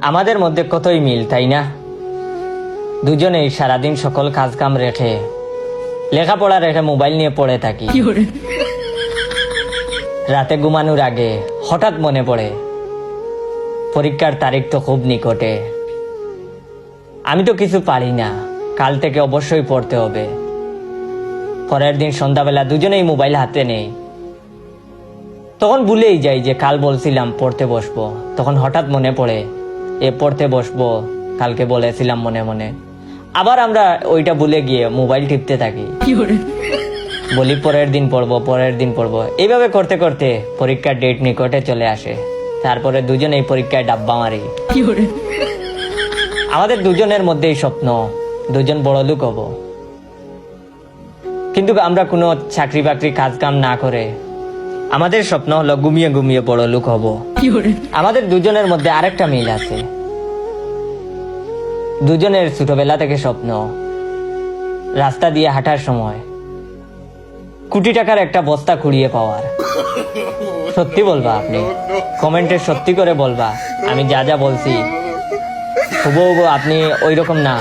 আমাদের মধ্যে কতই মিল, তাই না? দুজনেই সারাদিন সকল কাজ কাম রেখে, লেখাপড়া রেখে মোবাইল নিয়ে পড়ে থাকি। রাতে ঘুমানোর আগে হঠাৎ মনে পড়ে পরীক্ষার তারিখ তো খুব নিকটে, আমি তো কিছু পারি না, কাল থেকে অবশ্যই পড়তে হবে। পরের দিন সন্ধ্যাবেলা দুজনেই মোবাইল হাতে নেই, তখন ভুলেই যাই যে কাল বলছিলাম পড়তে বসবো। তখন হঠাৎ মনে পড়ে পড়তে বসবো, কালকে বলেছিলাম মনে মনে। আবার আমরা ওইটা ভুলে গিয়ে মোবাইল টিপতে থাকি, বলি পরের দিন পড়বো, পরের দিন পড়বো। এইভাবে করতে করতে পরীক্ষার ডেট নিকটে চলে আসে। তারপরে দুজনেই পরীক্ষায় ডাব্বা মারি। আমাদের দুজনের মধ্যেই স্বপ্ন, দুজন বড় লোক হব। কিন্তু আমরা কোনো চাকরি বাকরি কাজ কাম না করে আমাদের স্বপ্ন হলো ঘুমিয়ে ঘুমিয়ে বড় লোক হব। আমাদের দুজনের মধ্যে আরেকটা মিল আছে, দুজনের ছোটবেলা থেকে স্বপ্ন রাস্তা দিয়ে হাঁটার সময় কোটি টাকার একটা বস্তা কুড়িয়ে পাওয়ার। সত্যি বলবা আপনি, কমেন্টে সত্যি করে বলবা আমি যা যা বলছি হুবহু আপনি ওই রকম না।